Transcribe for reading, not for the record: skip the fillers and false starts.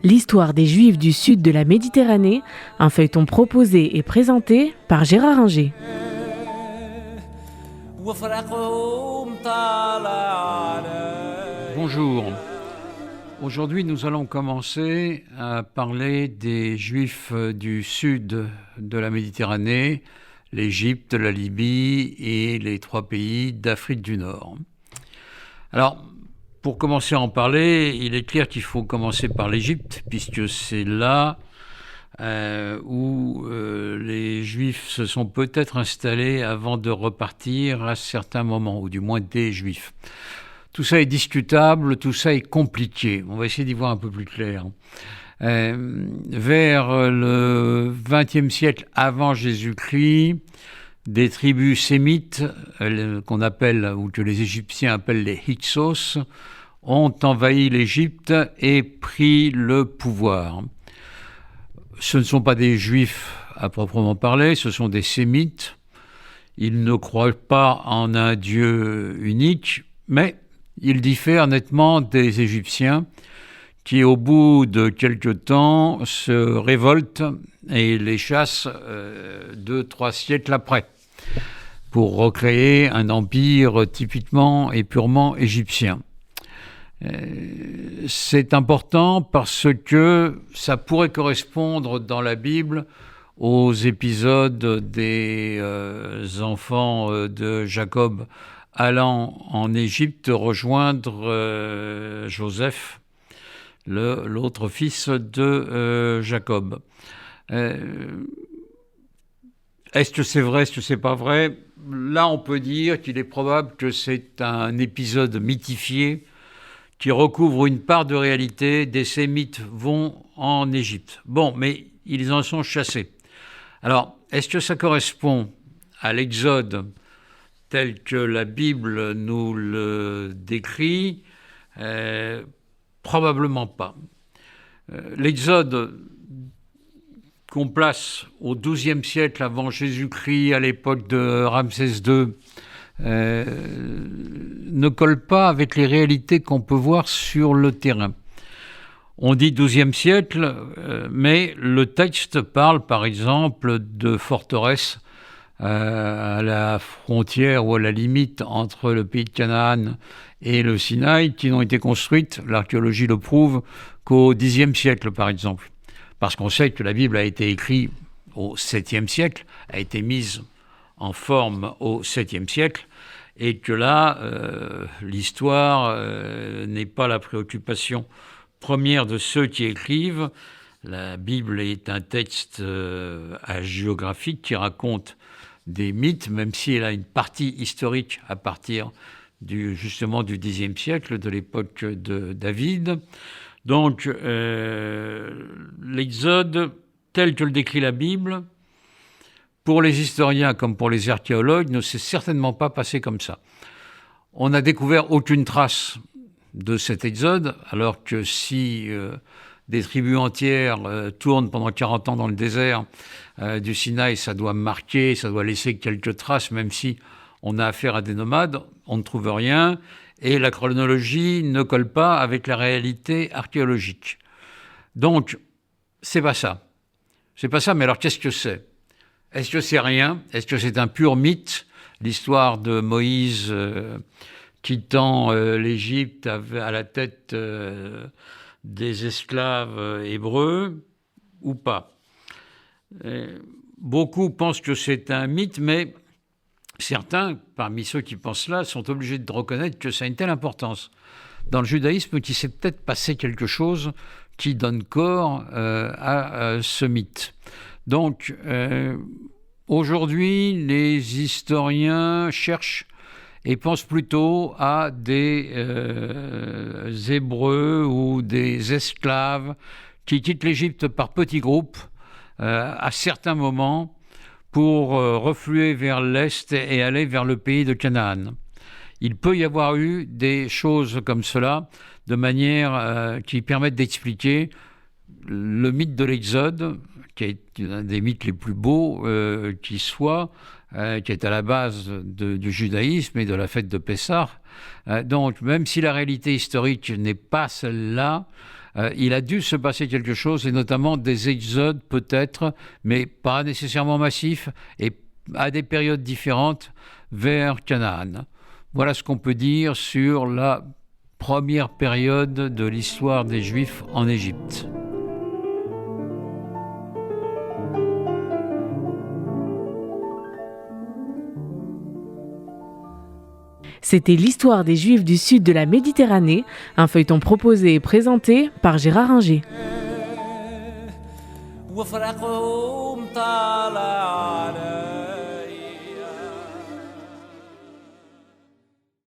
L'histoire des Juifs du sud de la Méditerranée, un feuilleton proposé et présenté par Gérard Inger. Bonjour. Aujourd'hui, nous allons commencer à parler des Juifs du sud de la Méditerranée, l'Égypte, la Libye et les 3 pays d'Afrique du Nord. Alors, pour commencer à en parler, il est clair qu'il faut commencer par l'Égypte, puisque c'est là où les Juifs se sont peut-être installés avant de repartir à certains moments, ou du moins des Juifs. Tout ça est discutable, tout ça est compliqué. On va essayer d'y voir un peu plus clair. Vers le XXe siècle avant Jésus-Christ, des tribus sémites qu'on appelle, ou que les Égyptiens appellent les Hyksos, ont envahi l'Égypte et pris le pouvoir. Ce ne sont pas des Juifs à proprement parler, ce sont des Sémites. Ils ne croient pas en un Dieu unique, mais ils diffèrent nettement des Égyptiens qui, au bout de quelque temps, se révoltent et les chassent 2-3 siècles après, pour recréer un empire typiquement et purement égyptien. C'est important parce que ça pourrait correspondre dans la Bible aux épisodes des enfants de Jacob allant en Égypte rejoindre Joseph, l'autre fils de Jacob. Est-ce que c'est vrai, est-ce que c'est pas vrai ? Là, on peut dire qu'il est probable que c'est un épisode mythifié qui recouvre une part de réalité. Des Sémites vont en Égypte. Bon, mais ils en sont chassés. Alors, est-ce que ça correspond à l'Exode tel que la Bible nous le décrit ? Probablement pas. L'Exode qu'on place au XIIe siècle avant Jésus-Christ, à l'époque de Ramsès II, ne colle pas avec les réalités qu'on peut voir sur le terrain. On dit XIIe siècle, mais le texte parle par exemple de forteresses à la frontière ou à la limite entre le pays de Canaan et le Sinaï, qui n'ont été construites, l'archéologie le prouve, qu'au Xe siècle par exemple. Parce qu'on sait que la Bible a été écrite au 7e siècle, a été mise en forme au 7e siècle, et que là, l'histoire n'est pas la préoccupation première de ceux qui écrivent. La Bible est un texte hagiographique qui raconte des mythes, même si elle a une partie historique à partir justement du Xe siècle, de l'époque de David. Donc, l'Exode, tel que le décrit la Bible, pour les historiens comme pour les archéologues, ne s'est certainement pas passé comme ça. On n'a découvert aucune trace de cet Exode, alors que si des tribus entières tournent pendant 40 ans dans le désert du Sinaï, ça doit marquer, ça doit laisser quelques traces, même si on a affaire à des nomades, on ne trouve rien, et la chronologie ne colle pas avec la réalité archéologique. Donc, c'est pas ça. C'est pas ça, mais alors qu'est-ce que c'est ? Est-ce que c'est rien ? Est-ce que c'est un pur mythe ? L'histoire de Moïse quittant l'Égypte à la tête des esclaves hébreux ou pas ? Beaucoup pensent que c'est un mythe, mais certains, parmi ceux qui pensent cela, sont obligés de reconnaître que ça a une telle importance dans le judaïsme qu'il s'est peut-être passé quelque chose qui donne corps à ce mythe. Donc, aujourd'hui, les historiens cherchent et pensent plutôt à des Hébreux ou des esclaves qui quittent l'Égypte par petits groupes à certains moments pour refluer vers l'Est et aller vers le pays de Canaan. Il peut y avoir eu des choses comme cela, de manière qui permettent d'expliquer le mythe de l'Exode, qui est un des mythes les plus beaux qui soit, qui est à la base du judaïsme et de la fête de Pessah. Donc, même si la réalité historique n'est pas celle-là, Il a dû se passer quelque chose, et notamment des exodes peut-être, mais pas nécessairement massifs, et à des périodes différentes vers Canaan. Voilà ce qu'on peut dire sur la première période de l'histoire des Juifs en Égypte. C'était l'histoire des Juifs du sud de la Méditerranée, un feuilleton proposé et présenté par Gérard Inger. وفرقهم طال على